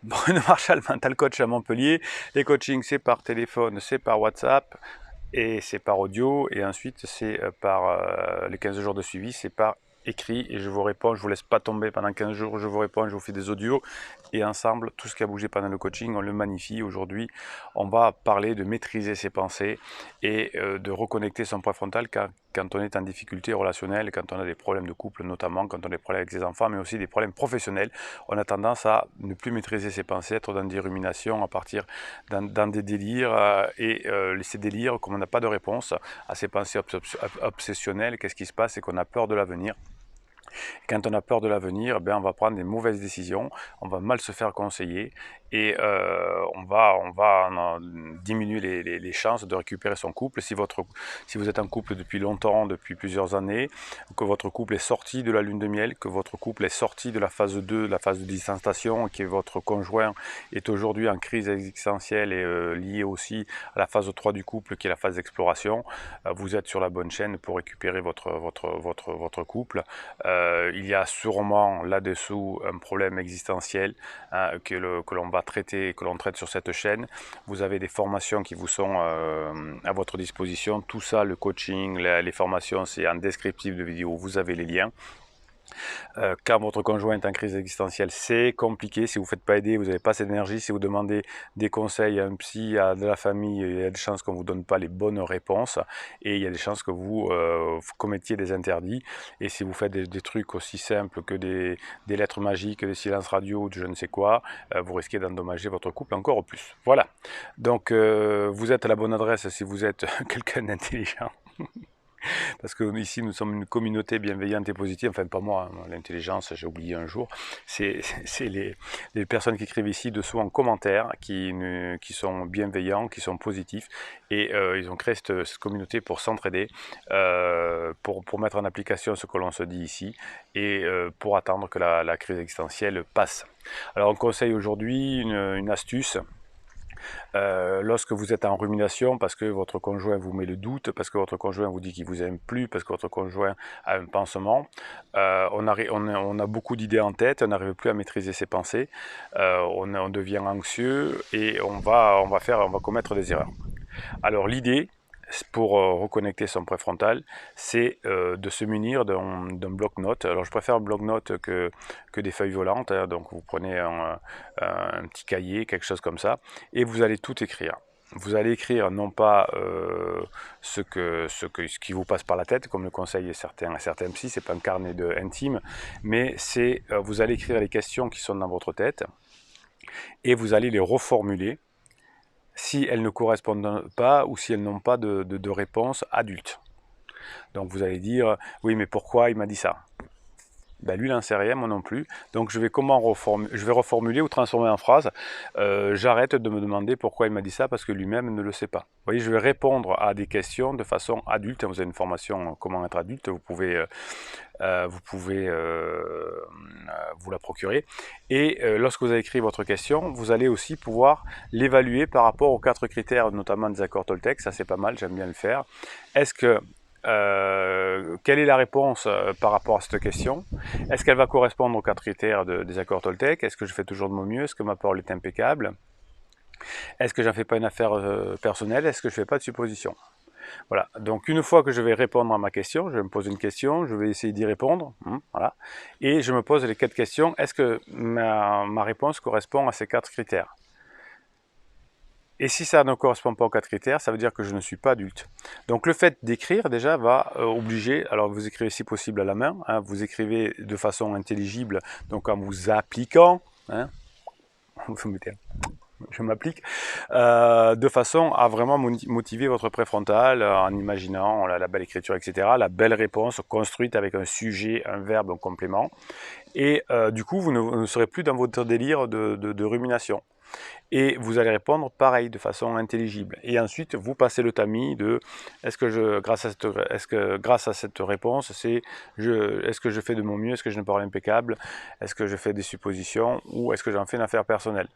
Bruno Marchal, mental coach à Montpellier. Les coachings, c'est par téléphone, c'est par WhatsApp et c'est par audio. Et ensuite, c'est par les 15 jours de suivi, c'est par écrit. Et je vous réponds, je vous laisse pas tomber pendant 15 jours, je vous réponds, je vous fais des audios. Et ensemble, tout ce qui a bougé pendant le coaching, on le magnifie. Aujourd'hui, on va parler de maîtriser ses pensées et de reconnecter son préfrontal quand on est en difficulté relationnelle, quand on a des problèmes de couple notamment, quand on a des problèmes avec ses enfants, mais aussi des problèmes professionnels. On a tendance à ne plus maîtriser ses pensées, être dans des ruminations, à partir dans des délires, ces délires, comme on n'a pas de réponse à ces pensées obsessionnelles, qu'est-ce qui se passe? C'est qu'on a peur de l'avenir. Quand on a peur de l'avenir, ben on va prendre des mauvaises décisions, on va mal se faire conseiller et on va diminuer les chances de récupérer son couple. Si vous êtes en couple depuis longtemps, depuis plusieurs années, que votre couple est sorti de la lune de miel, que votre couple est sorti de la phase 2, de la phase de distanciation, que votre conjoint est aujourd'hui en crise existentielle et liée aussi à la phase 3 du couple qui est la phase d'exploration, vous êtes sur la bonne chaîne pour récupérer votre couple. Il y a sûrement là-dessous un problème existentiel que l'on va traiter, que l'on traite sur cette chaîne. Vous avez des formations qui vous sont à votre disposition. Tout ça, le coaching, les formations, c'est en descriptif de vidéo. Vous avez les liens. Quand votre conjoint est en crise existentielle, c'est compliqué. Si vous ne faites pas aider, vous n'avez pas cette énergie. Si vous demandez des conseils à un psy, à de la famille, il y a des chances qu'on ne vous donne pas les bonnes réponses et il y a des chances que vous commettiez des interdits. Et si vous faites des trucs aussi simples que des lettres magiques, des silences radio, de je ne sais quoi, vous risquez d'endommager votre couple encore plus. Voilà. Donc vous êtes à la bonne adresse si vous êtes quelqu'un d'intelligent. Parce que ici nous sommes une communauté bienveillante et positive, enfin pas moi, hein, l'intelligence j'ai oublié un jour, c'est les personnes qui écrivent ici dessous en commentaire, qui sont bienveillants, qui sont positifs, et ils ont créé cette communauté pour s'entraider, pour mettre en application ce que l'on se dit ici, et pour attendre que la crise existentielle passe. Alors on conseille aujourd'hui une astuce. Lorsque vous êtes en rumination parce que votre conjoint vous met le doute, parce que votre conjoint vous dit qu'il vous aime plus, parce que votre conjoint a un pansement, on a beaucoup d'idées en tête, on n'arrive plus à maîtriser ses pensées, on devient anxieux et on va commettre des erreurs. Alors l'idée, pour reconnecter son préfrontal, c'est de se munir d'un bloc-notes. Alors je préfère un bloc-notes que des feuilles volantes, hein. Donc vous prenez un petit cahier, quelque chose comme ça, et vous allez tout écrire. Vous allez écrire non pas ce qui vous passe par la tête, comme le conseillent certains psys, c'est pas un carnet intime, mais vous allez écrire les questions qui sont dans votre tête et vous allez les reformuler si elles ne correspondent pas ou si elles n'ont pas de réponse adulte. Donc vous allez dire, oui mais pourquoi il m'a dit ça? Ben lui il n'en sait rien, moi non plus. Donc je vais reformuler ou transformer en phrase. J'arrête de me demander pourquoi il m'a dit ça parce que lui-même ne le sait pas. Vous voyez, je vais répondre à des questions de façon adulte. Vous avez une formation comment être adulte, vous pouvez vous la procurer. Et lorsque vous avez écrit votre question, vous allez aussi pouvoir l'évaluer par rapport aux 4 critères, notamment des accords Toltec. Ça c'est pas mal, j'aime bien le faire. Est-ce que quelle est la réponse par rapport à cette question? Est-ce qu'elle va correspondre aux 4 critères des accords Toltec? Est-ce que je fais toujours de mon mieux? Est-ce que ma parole est impeccable? Est-ce que j'en fais pas une affaire personnelle? Est-ce que je fais pas de supposition? Voilà, donc une fois que je vais répondre à ma question, je vais me poser une question, je vais essayer d'y répondre, voilà, et je me pose les 4 questions. Est-ce que ma réponse correspond à ces 4 critères? Et si ça ne correspond pas aux 4 critères, ça veut dire que je ne suis pas adulte. Donc le fait d'écrire déjà va obliger, alors vous écrivez si possible à la main, hein, vous écrivez de façon intelligible, donc en vous appliquant, hein, vous mettez je m'applique, de façon à vraiment motiver votre préfrontal en imaginant la belle écriture, etc., la belle réponse construite avec un sujet, un verbe, un complément. Et du coup, vous ne serez plus dans votre délire de rumination. Et vous allez répondre pareil, de façon intelligible. Et ensuite, vous passez le tamis de est-ce que grâce à cette réponse, est-ce que je fais de mon mieux, est-ce que je ne parle impeccable, est-ce que je fais des suppositions ou est-ce que j'en fais une affaire personnelle?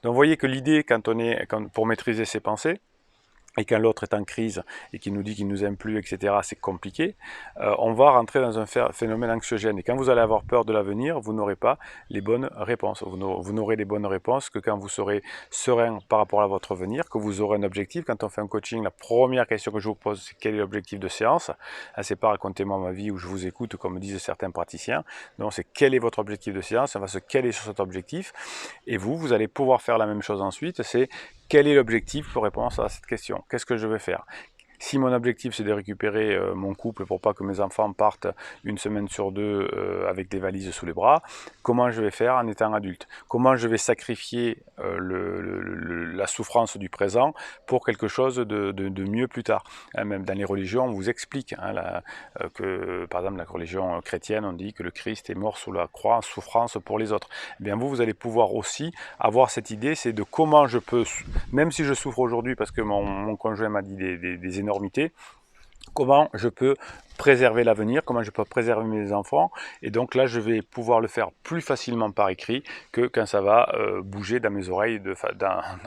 Donc vous voyez que l'idée, pour maîtriser ses pensées, et quand l'autre est en crise et qu'il nous dit qu'il ne nous aime plus, etc., c'est compliqué, on va rentrer dans un phénomène anxiogène. Et quand vous allez avoir peur de l'avenir, vous n'aurez pas les bonnes réponses. Vous n'aurez les bonnes réponses que quand vous serez serein par rapport à votre avenir, que vous aurez un objectif. Quand on fait un coaching, la première question que je vous pose, c'est quel est l'objectif de séance? C'est pas racontez-moi ma vie où je vous écoute, comme disent certains praticiens. Non, c'est quel est votre objectif de séance? On va se caler sur cet objectif. Et vous allez pouvoir faire la même chose ensuite, c'est quel est l'objectif pour répondre à cette question? Qu'est-ce que je vais faire? Si mon objectif c'est de récupérer mon couple pour pas que mes enfants partent une semaine sur deux avec des valises sous les bras, comment je vais faire en étant adulte? Comment je vais sacrifier la souffrance du présent pour quelque chose de mieux plus tard? Même dans les religions, on vous explique que, par exemple, la religion chrétienne, on dit que le Christ est mort sous la croix en souffrance pour les autres. Eh bien, vous allez pouvoir aussi avoir cette idée, c'est de comment je peux, même si je souffre aujourd'hui parce que mon conjoint m'a dit des énormités, comment je peux préserver l'avenir, comment je peux préserver mes enfants, et donc là je vais pouvoir le faire plus facilement par écrit que quand ça va bouger dans mes oreilles,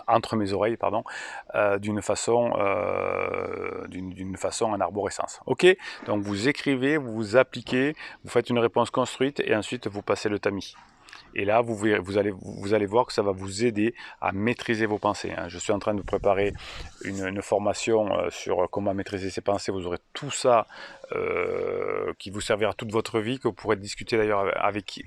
entre mes oreilles, pardon, d'une façon en arborescence. Ok, donc vous écrivez, vous vous appliquez, vous faites une réponse construite et ensuite vous passez le tamis. Et là, vous allez voir que ça va vous aider à maîtriser vos pensées. Je suis en train de préparer une formation sur comment maîtriser ses pensées. Vous aurez tout ça qui vous servira toute votre vie, que vous pourrez discuter d'ailleurs avec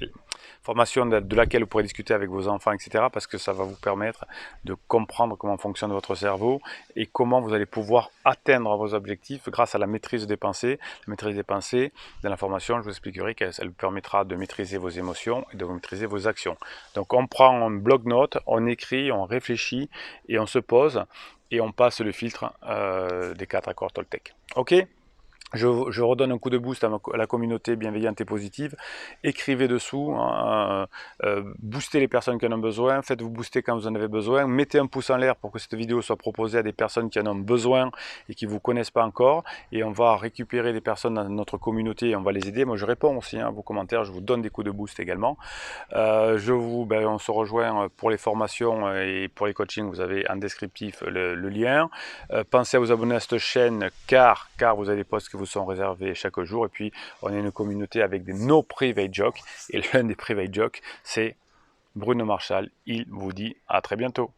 formation de laquelle vous pourrez discuter avec vos enfants, etc. Parce que ça va vous permettre de comprendre comment fonctionne votre cerveau et comment vous allez pouvoir atteindre vos objectifs grâce à la maîtrise des pensées. La maîtrise des pensées, dans la formation, je vous expliquerai qu'elle vous permettra de maîtriser vos émotions et de maîtriser vos actions. Donc on prend un bloc-notes, on écrit, on réfléchit et on se pose et on passe le filtre des 4 accords Toltec. Ok ? Je redonne un coup de boost à la communauté bienveillante et positive. Écrivez dessous, boostez les personnes qui en ont besoin, faites-vous booster quand vous en avez besoin, mettez un pouce en l'air pour que cette vidéo soit proposée à des personnes qui en ont besoin et qui ne vous connaissent pas encore. Et on va récupérer des personnes dans notre communauté et on va les aider. Moi je réponds aussi à vos commentaires, je vous donne des coups de boost également. On se rejoint pour les formations et pour les coachings, vous avez en descriptif le lien. Pensez à vous abonner à cette chaîne car vous avez des posts qui vous sont réservés chaque jour. Et puis on est une communauté avec nos private jokes. Et l'un des private jokes, c'est Bruno Marchal. Il vous dit à très bientôt.